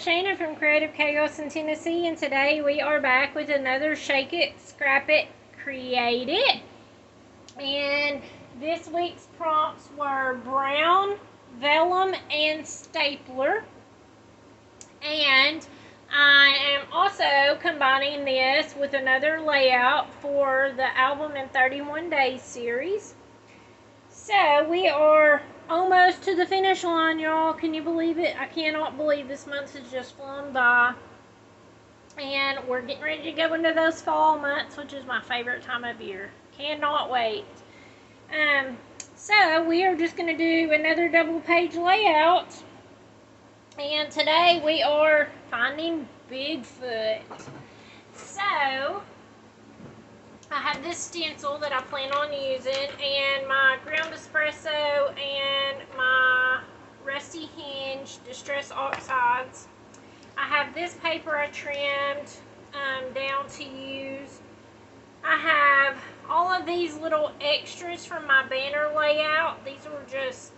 Shannon from Creative Chaos in Tennessee, and today we are back with another Shake It, Scrap It, Create It. And this week's prompts were brown, vellum, and stapler. And I am also combining this with another layout for the Album in 31 Days series. So we are almost to the finish line, y'all. Can you believe it? I cannot believe this month has just flown by. And we're getting ready to go into those fall months, which is my favorite time of year. Cannot wait. So we are just going to do another double page layout. And today we are finding Bigfoot. So I have this stencil that I plan on using, and my ground espresso, and my rusty hinge distress oxides. I have this paper I trimmed down to use. I have all of these little extras from my banner layout. These were just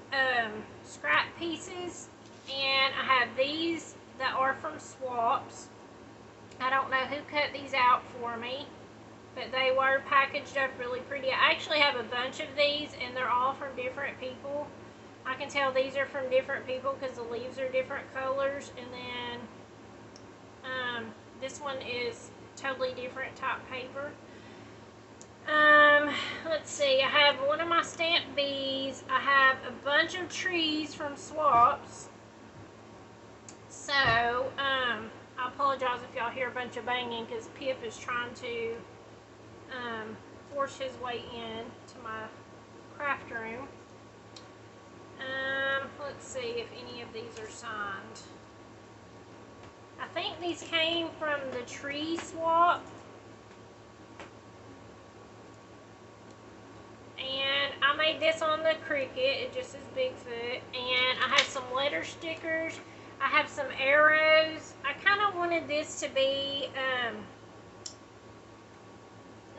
scrap pieces, and I have these that are from swaps. I don't know who cut these out for me, but they were packaged up really pretty. I actually have a bunch of these, and they're all from different people. I can tell these are from different people because the leaves are different colors. And then this one is totally different type paper. Let's see. I have one of my stamped bees. I have a bunch of trees from swaps. So, I apologize if y'all hear a bunch of banging because Pip is trying to force his way in to my craft room. Let's see if any of these are signed. I think these came from the tree swap. And I made this on the Cricut. It just says Bigfoot. And I have some letter stickers. I have some arrows. I kind of wanted this to be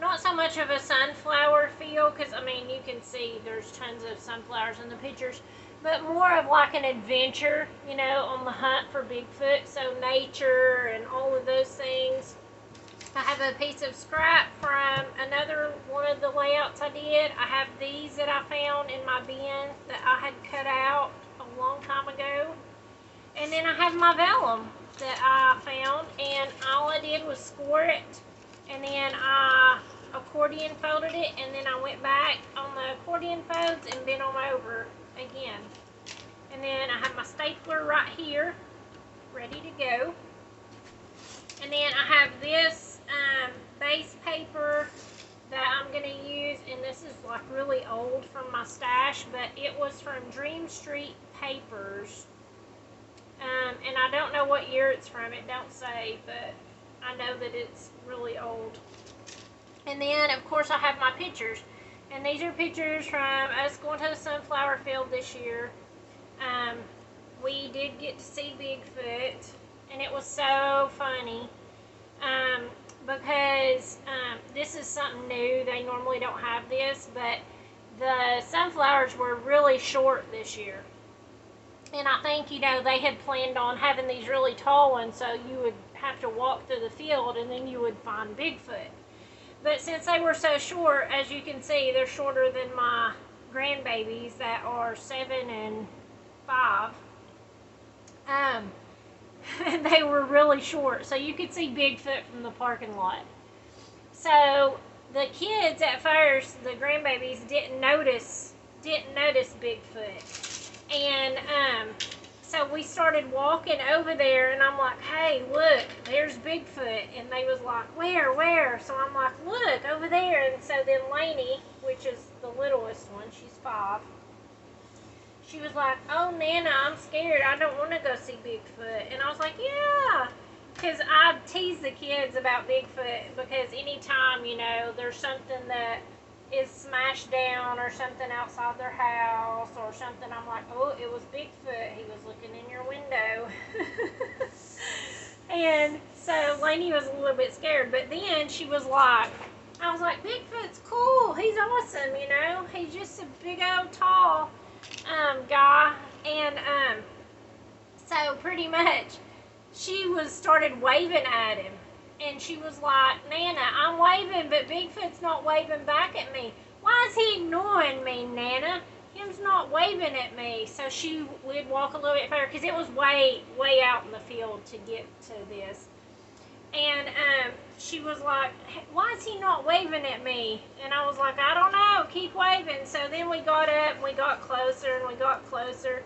not so much of a sunflower feel, because I mean you can see there's tons of sunflowers in the pictures, but more of like an adventure, you know, on the hunt for Bigfoot. So nature and all of those things. I have a piece of scrap from another one of the layouts I did. I have these that I found in my bin that I had cut out a long time ago. And then I have my vellum that I found, and all I did was score it, and then I accordion folded it, and then I went back on the accordion folds and bent them over again. And then I have my stapler right here, ready to go. And then I have this base paper that I'm going to use, and this is like really old from my stash, but it was from Dream Street Papers. And I don't know what year it's from, it don't say, but I know that it's really old. And then, of course, I have my pictures. And these are pictures from us going to the sunflower field this year. We did get to see Bigfoot, and it was so funny. Because this is something new. They normally don't have this, but the sunflowers were really short this year. And I think, you know, they had planned on having these really tall ones, so you would have to walk through the field and then you would find Bigfoot. But since they were so short, as you can see, they're shorter than my grandbabies that are 7 and 5. And they were really short, so you could see Bigfoot from the parking lot. So the kids at first, the grandbabies, didn't notice Bigfoot. And so we started walking over there, and I'm like, hey, look, there's Bigfoot. And they was like, where? So I'm like, look, over there. And so then Lainey, which is the littlest one, she's 5, she was like, oh, Nana, I'm scared. I don't want to go see Bigfoot. And I was like, yeah. Because I tease the kids about Bigfoot, because anytime, you know, there's something that is smashed down or something outside their house or something, I'm like, oh, it was Bigfoot. He was looking in your window. And so Lainey was a little bit scared, but then she was like, I was like, Bigfoot's cool. He's awesome, you know. He's just a big old tall guy. And so pretty much she started waving at him. And she was like, Nana, I'm waving, but Bigfoot's not waving back at me. Why is he ignoring me, Nana? Him's not waving at me. So she would walk a little bit further, because it was way out in the field to get to this. And she was like, why is he not waving at me? And I was like, I don't know, keep waving. So then we got up, and we got closer, and we got closer.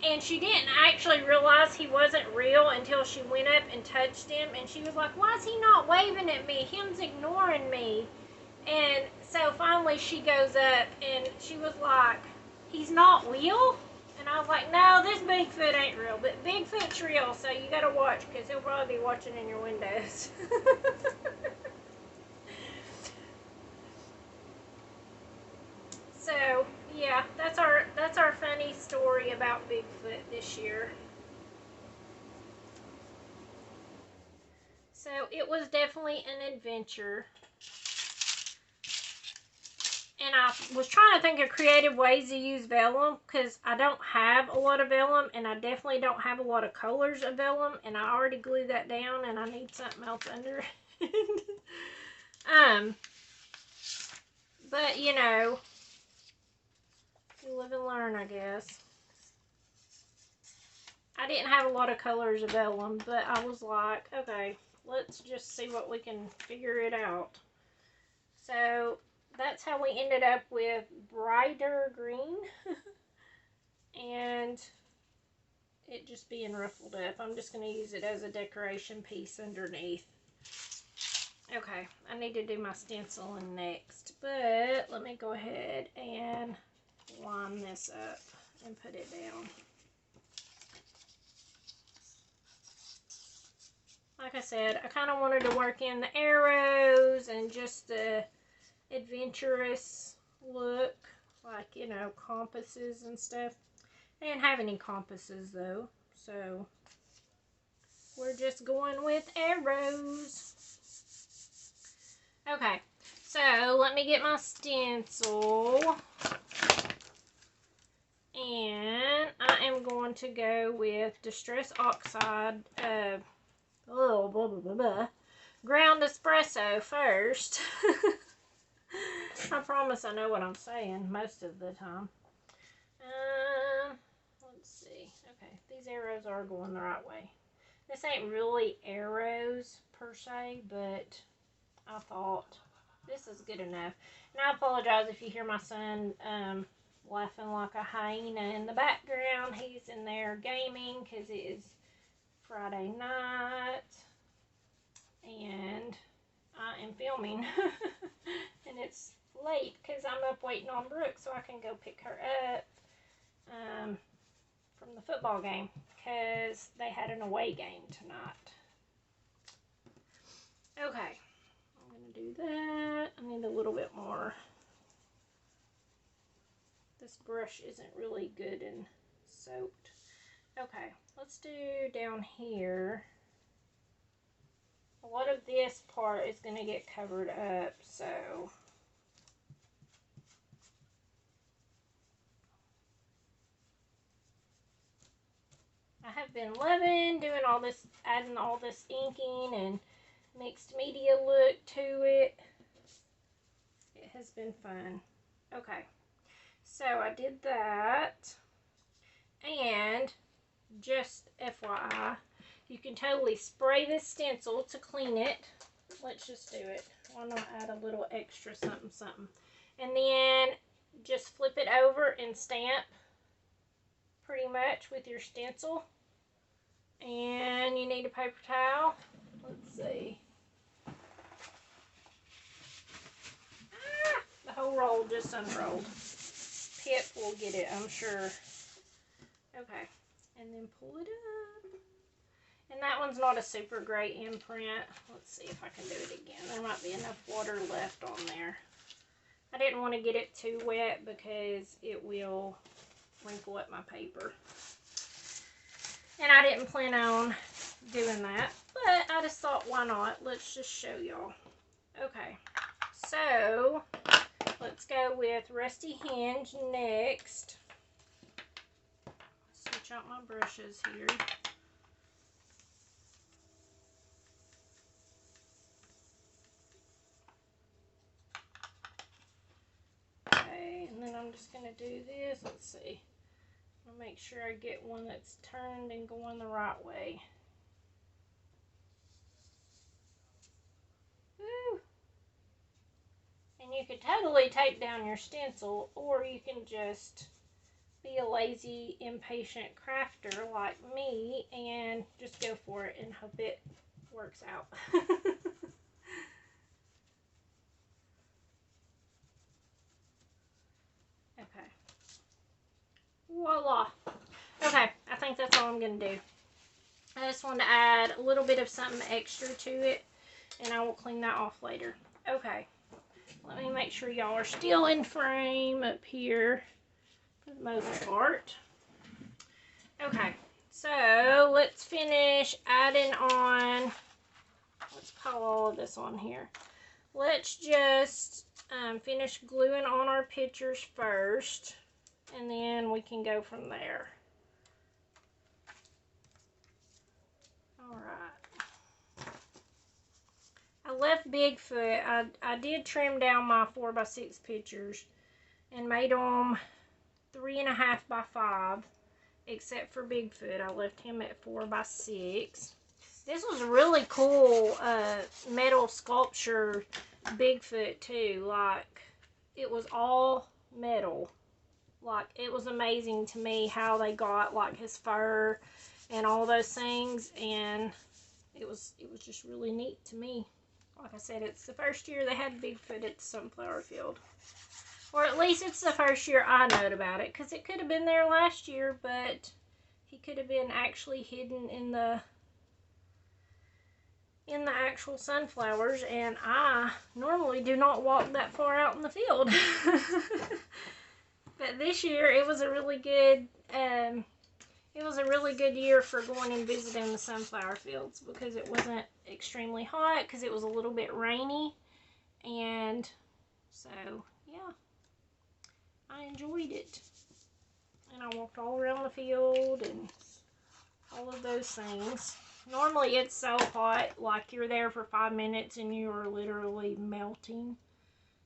And she didn't actually realize he wasn't real until she went up and touched him. And she was like, why is he not waving at me? Him's ignoring me. And so finally she goes up and she was like, he's not real? And I was like, no, this Bigfoot ain't real. But Bigfoot's real, so you got to watch, because he'll probably be watching in your windows. So, yeah, that's our funny story about Bigfoot this year. So it was definitely an adventure. And I was trying to think of creative ways to use vellum, because I don't have a lot of vellum, and I definitely don't have a lot of colors of vellum, and I already glued that down, and I need something else under it. But you know, you live and learn, I guess. I didn't have a lot of colors of vellum, but I was like, okay, let's just see what we can figure it out. So that's how we ended up with brighter green and it just being ruffled up. I'm just going to use it as a decoration piece underneath. Okay, I need to do my stenciling next, but let me go ahead and line this up and put it down. Like I said, I kind of wanted to work in the arrows and just the adventurous look, like, you know, compasses and stuff. I didn't have any compasses though, so we're just going with arrows. Okay, so let me get my stencil, and I am going to go with Distress Oxide ground espresso first. I promise I know what I'm saying most of the time. Let's see. Okay, these arrows are going the right way. This ain't really arrows per se, but I thought this is good enough. And I apologize if you hear my son laughing like a hyena in the background. He's in there gaming because it is Friday night and I am filming and it's late because I'm up waiting on Brooke so I can go pick her up from the football game because they had an away game tonight. Okay, I'm going to do that. I need a little bit more. This brush isn't really good and soaked. Okay, let's do down here. A lot of this part is going to get covered up, so I have been loving doing all this, adding all this inking and mixed media look to it. It has been fun. Okay, so I did that, and just FYI, you can totally spray this stencil to clean it. Let's just do it. Why not add a little extra something something, and then just flip it over and stamp pretty much with your stencil. And you need a paper towel. Let's see. The whole roll just unrolled. Pip will get it, I'm sure. Okay, and then pull it up. And that one's not a super great imprint. Let's see if I can do it again. There might be enough water left on there. I didn't want to get it too wet because it will wrinkle up my paper. And I didn't plan on doing that, but I just thought, why not? Let's just show y'all. Okay, so let's go with Rusty Hinge next. Switch out my brushes here. I'm just going to do this. Let's see. I'll make sure I get one that's turned and going the right way. Woo! And you could totally tape down your stencil, or you can just be a lazy, impatient crafter like me and just go for it and hope it works out. Okay. Voila. Okay, I think that's all I'm going to do. I just wanted to add a little bit of something extra to it, and I will clean that off later. Okay, let me make sure y'all are still in frame up here for the most part. Okay, so let's finish adding on, let's pile all of this on here. Let's just finish gluing on our pictures first, and then we can go from there. Alright. I left Bigfoot. I did trim down my 4x6 pictures and made them 3.5 by 5, except for Bigfoot. I left him at 4x6. This was a really cool metal sculpture Bigfoot too. Like, it was all metal. Like, it was amazing to me how they got like his fur and all those things, and it was just really neat to me. Like I said, it's the first year they had Bigfoot at the sunflower field. Or at least it's the first year I knowed about it, because it could have been there last year, but he could have been actually hidden in the actual sunflowers, and I normally do not walk that far out in the field. But this year it was a really good year for going and visiting the sunflower fields, because it wasn't extremely hot, because it was a little bit rainy, and so yeah, I enjoyed it. And I walked all around the field and all of those things. Normally it's so hot, like you're there for 5 minutes and you are literally melting.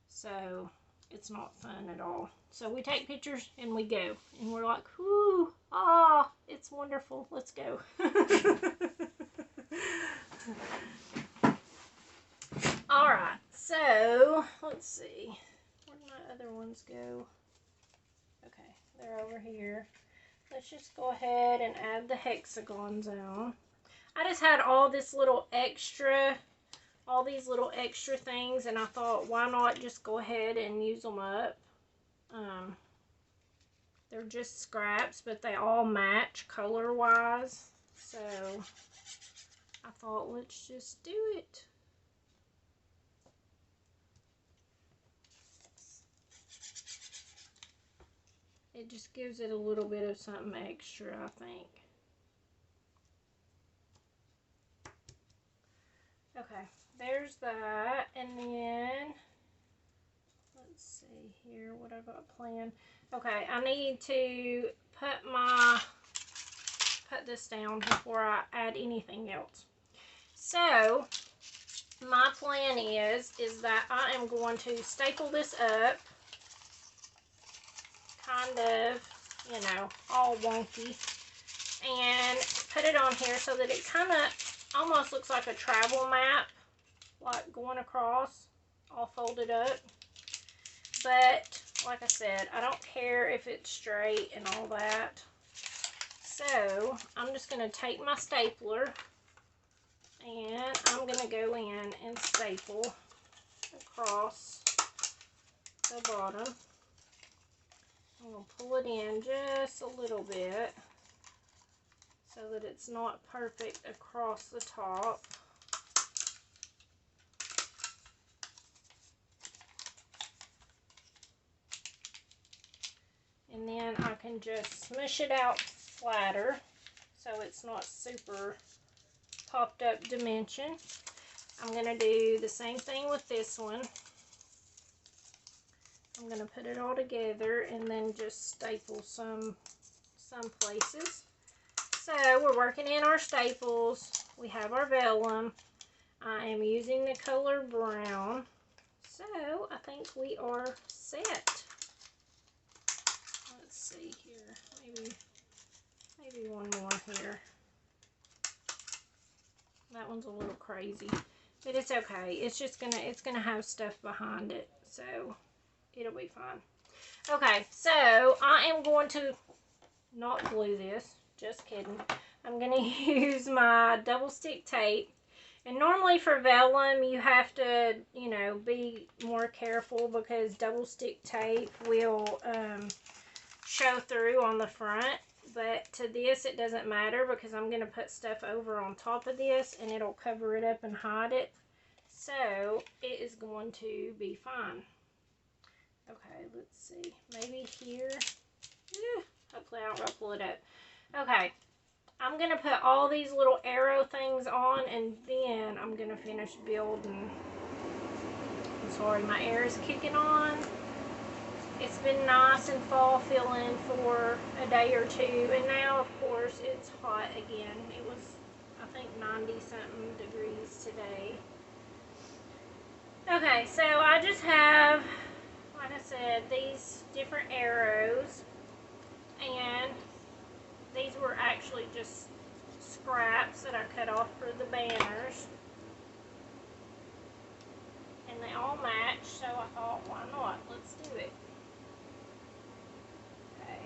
So it's not fun at all. So we take pictures and we go. And we're like, whoo, ah, it's wonderful. Let's go. Alright, so let's see. Where did my other ones go? Okay, they're over here. Let's just go ahead and add the hexagons on. I just had all these little extra things, and I thought, why not just go ahead and use them up. They're just scraps, but they all match color wise, so I thought, let's just do it. It just gives it a little bit of something extra, I think. Okay, there's that, and then let's see here what I've got planned. Okay, I need to put this down before I add anything else. So my plan is that I am going to staple this up, kind of, you know, all wonky, and put it on here so that it kind of almost looks like a travel map, like going across, all folded up. But like I said, I don't care if it's straight and all that. So I'm just going to take my stapler and I'm going to go in and staple across the bottom. I'm going to pull it in just a little bit so that it's not perfect across the top. And then I can just smush it out flatter so it's not super popped up dimension. I'm going to do the same thing with this one. I'm going to put it all together and then just staple some places. So we're working in our staples. We have our vellum. I am using the color brown. So I think we are set. let's see here. Maybe one more here. That one's a little crazy, but it's okay. It's gonna have stuff behind it, so it'll be fine. Okay, so I am going to not glue this. Just kidding. I'm gonna use my double stick tape. And normally for vellum, you have to, you know, be more careful because double stick tape will show through on the front. But to this, it doesn't matter because I'm going to put stuff over on top of this and it'll cover it up and hide it. So it is going to be fine. Okay, let's see. Maybe here. Hopefully I don't ruffle it up. Okay. I'm going to put all these little arrow things on and then I'm going to finish building. I'm sorry, my air is kicking on. It's been nice and fall feeling for a day or two, and now of course it's hot again. It was, I think, 90 something degrees today. Okay, so I just have, like I said, these different arrows, and these were actually just scraps that I cut off for the banners. And they all match, so I thought, why not? Let's do it. Okay.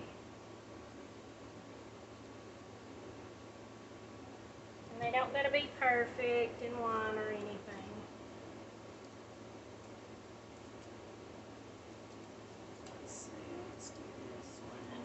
And they don't gotta be perfect in line or anything. Let's see, let's do this one.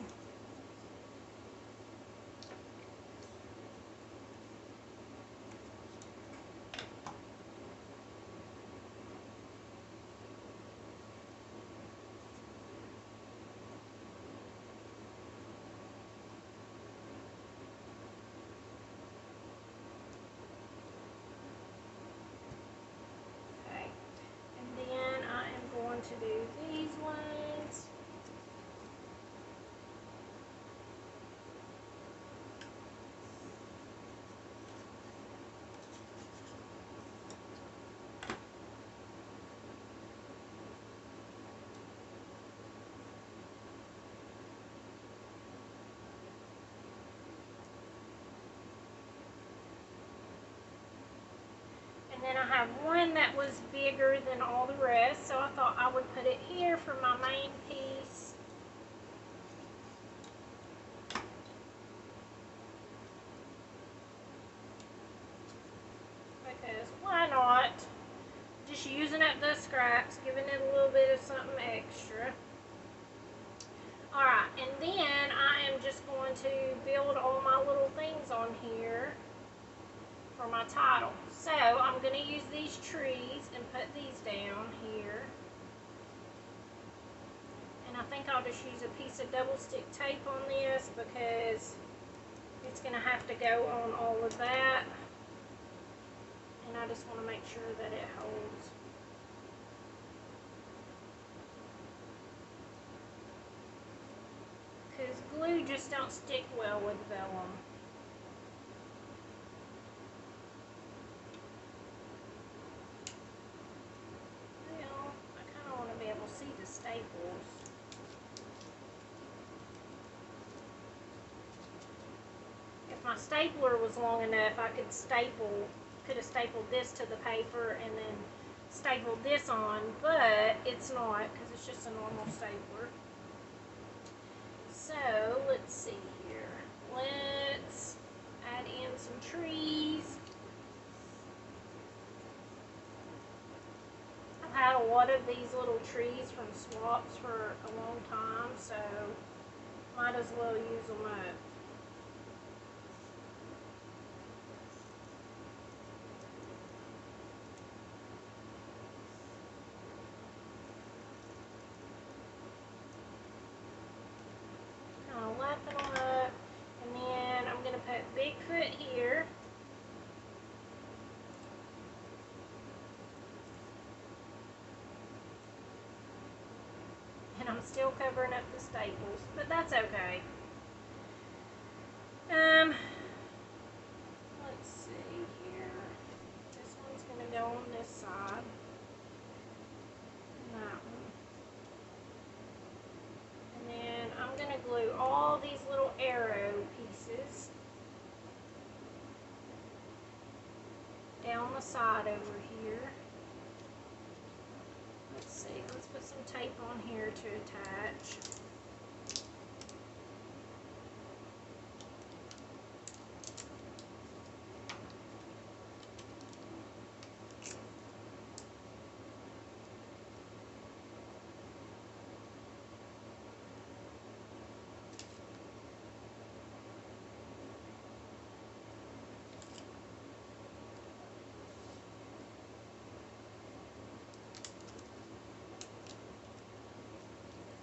To do these ones. And then I have one that was bigger than all the rest, so I thought I would put it here for my main piece. Because why not? Just using up the scraps, giving it a little bit of something extra. Alright, and then I am just going to build all my little things on here for my title. So I'm going to use these trees and put these down here. And I think I'll just use a piece of double stick tape on this because it's going to have to go on all of that. And I just want to make sure that it holds. Because glue just don't stick well with vellum. Well, I kind of want to be able to see the staples. If my stapler was long enough, I could have stapled this to the paper and then stapled this on, but it's not because it's just a normal stapler. So let's see here. Let's add in some trees. I've had a lot of these little trees from swaps for a long time, so might as well use them up. Lapping them up, and then I'm going to put Bigfoot here. And I'm still covering up the staples, but that's okay. Let's see here. This one's going to go on this side. And that one. And then I'm going to glue the side over here. Let's see, let's put some tape on here to attach.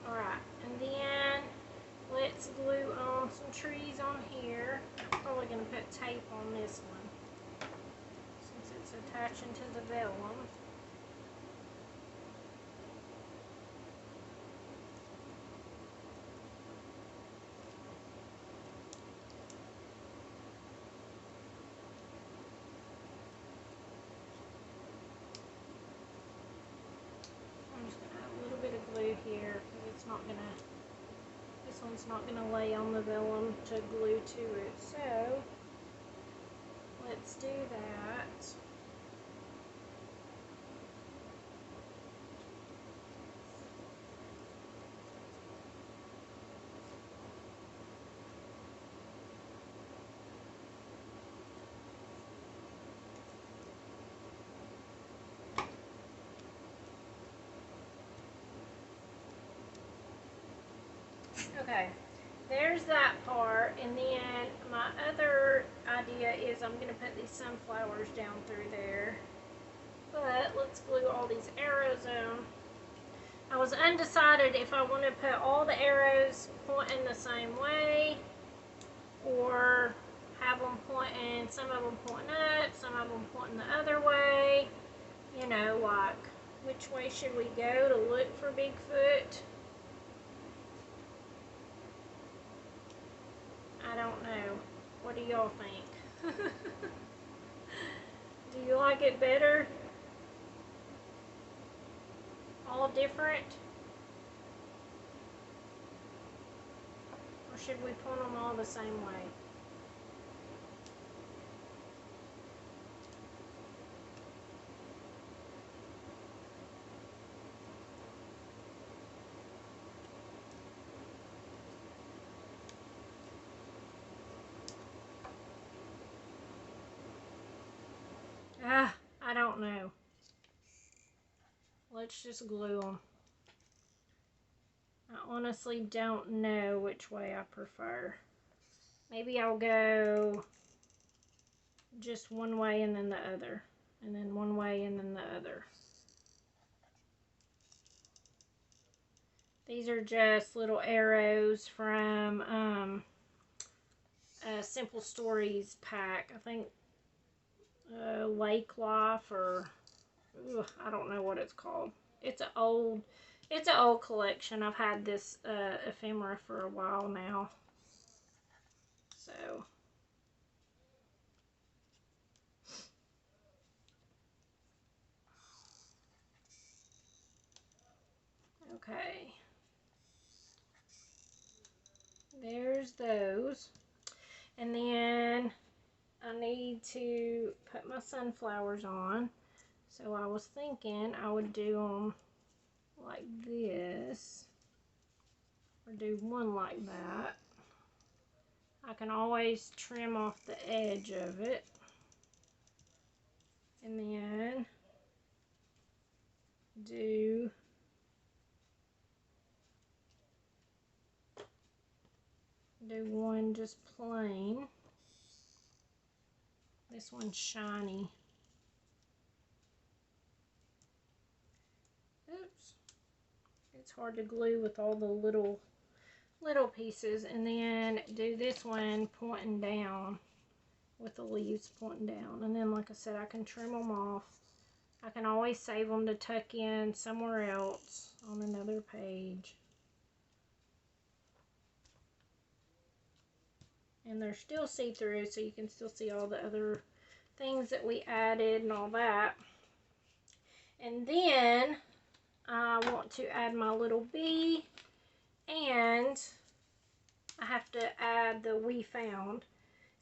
Alright, and then let's glue on some trees on here. I'm probably going to put tape on this one since it's attaching to the vellum. I'm just going to add a little bit of glue here because it's not going to, this one's not going to lay on the vellum to glue to it. So let's do that. Okay, there's that part, and then my other idea is I'm going to put these sunflowers down through there. But let's glue all these arrows on. I was undecided if I want to put all the arrows pointing the same way or have them pointing, some of them pointing up, some of them pointing the other way. You know, like which way should we go to look for Bigfoot? I don't know. What do y'all think? Do you like it better? All different? Or should we point them all the same way? I don't know. Let's just glue them. I honestly don't know which way I prefer. Maybe I'll go just one way and then the other. And then one way and then the other. These are just little arrows from a Simple Stories pack. I think Lake Life or I don't know what it's called. It's an old collection. I've had this ephemera for a while now. So okay. There's those. And then I need to put my sunflowers on. So I was thinking I would do them like this. Or do one like that. I can always trim off the edge of it. And then do one just plain. This one's shiny. Oops. It's hard to glue with all the little pieces. And then do this one pointing down with the leaves pointing down. And then, like I said, I can trim them off. I can always save them to tuck in somewhere else on another page. And they're still see-through, so you can still see all the other things that we added and all that. And then I want to add my little bee, and I have to add the "we found."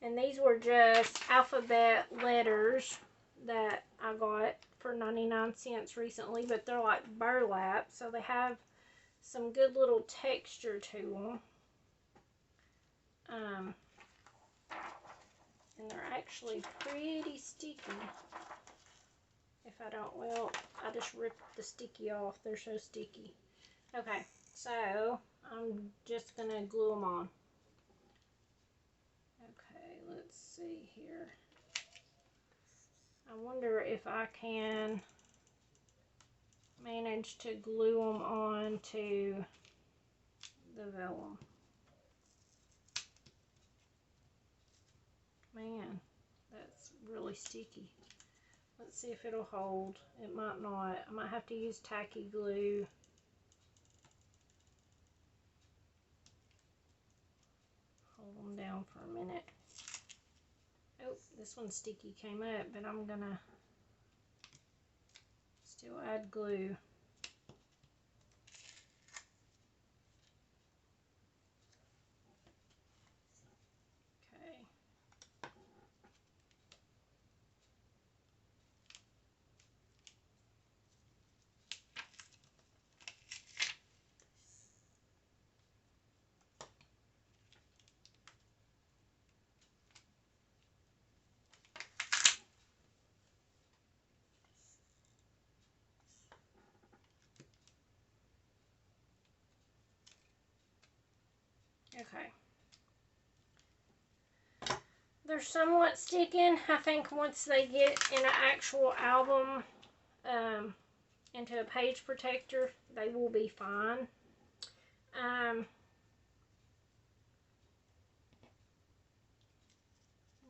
And these were just alphabet letters that I got for 99 cents recently, but they're like burlap, so they have some good little texture to them. And they're actually pretty sticky. If I don't, well, I just ripped the sticky off. They're so sticky. Okay, so I'm just going to glue them on. Okay, let's see here. I wonder if I can manage to glue them on to the vellum. Man, that's really sticky. Let's see if it'll hold. It might not. I might have to use tacky glue. Hold them down for a minute. Oh, this one sticky came up, but I'm gonna still add glue. Okay. Okay. They're somewhat sticking. I think once they get in an actual album, into a page protector, they will be fine. And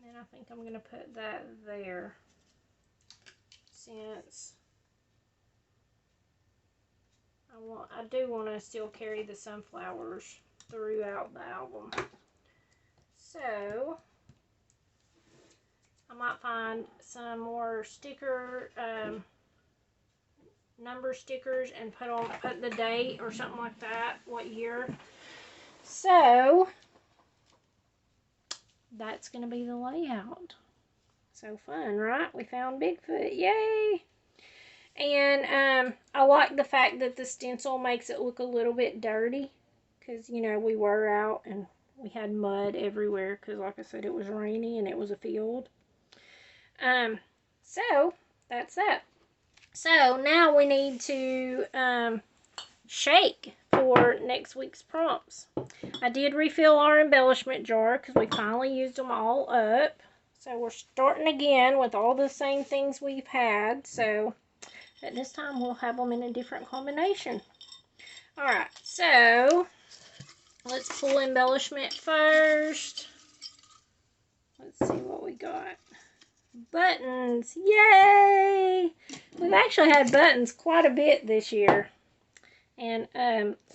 then I think I'm going to put that there, since I do want to still carry the sunflowers throughout the album. So I might find some more sticker number stickers and put the date or something like that, what year. So that's going to be the layout. So fun, right? We found Bigfoot. Yay! And I like the fact that the stencil makes it look a little bit dirty, because, you know, we were out and we had mud everywhere because, like I said, it was rainy and it was a field. So that's that. So now we need to shake for next week's prompts. I did refill our embellishment jar because we finally used them all up. So we're starting again with all the same things we've had. So at this time we'll have them in a different combination. Alright, so let's pull embellishment first. Let's see what we got. Buttons! Yay! We've actually had buttons quite a bit this year. And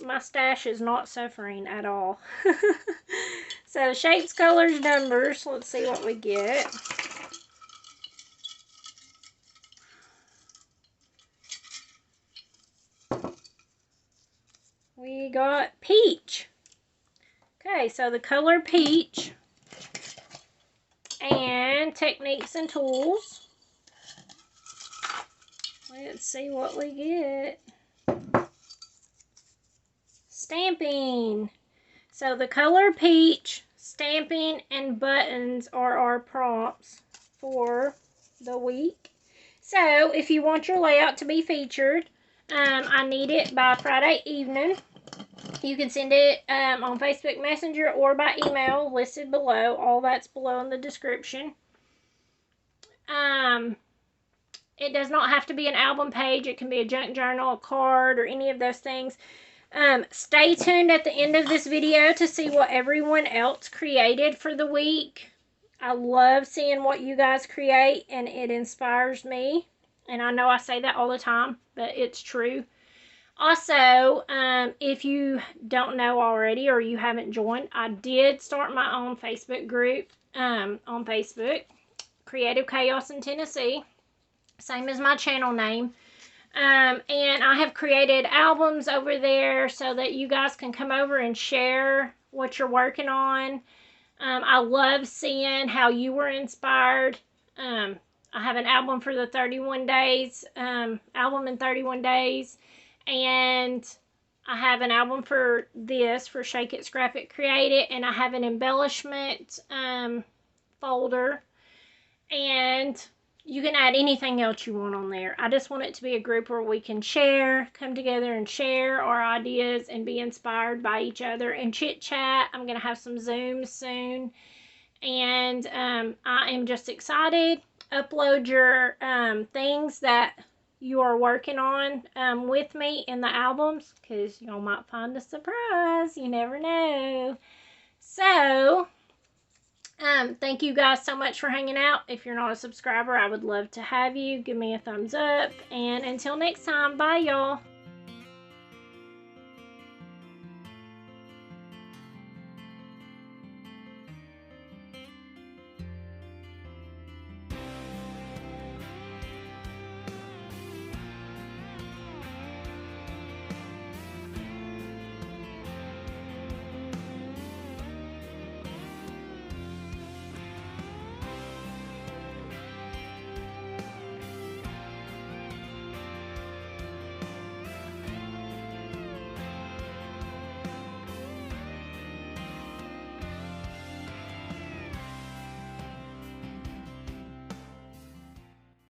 my stash is not suffering at all. So shapes, colors, numbers. Let's see what we get. We got peach. Okay, so the color peach. And techniques and tools. Let's see what we get. Stamping. So the color peach, stamping, and buttons are our prompts for the week. So if you want your layout to be featured, I need it by Friday evening. You can send it on Facebook Messenger or by email, listed below. All that's below in the description. It does not have to be an album page. It can be a junk journal, a card, or any of those things. Stay tuned at the end of this video to see what everyone else created for the week. I love seeing what you guys create, and it inspires me. And I know I say that all the time, but it's true. Also, if you don't know already or you haven't joined, I did start my own Facebook group on Facebook, Creative Chaos in Tennessee, same as my channel name. And I have created albums over there so that you guys can come over and share what you're working on. I love seeing how you were inspired I have an album for the 31 days, album in 31 days, and I have an album for this, for Shake It, Scrap It, Create It, and I have an embellishment folder, and you can add anything else you want on there. I just want it to be a group where we can come together and share our ideas and be inspired by each other and chit chat. I'm going to have some Zooms soon, and I am just excited. Upload your things that you are working on with me in the albums, because y'all might find a surprise. You never know. So, thank you guys so much for hanging out. If you're not a subscriber, I would love to have you. Give me a thumbs up. And until next time, bye y'all.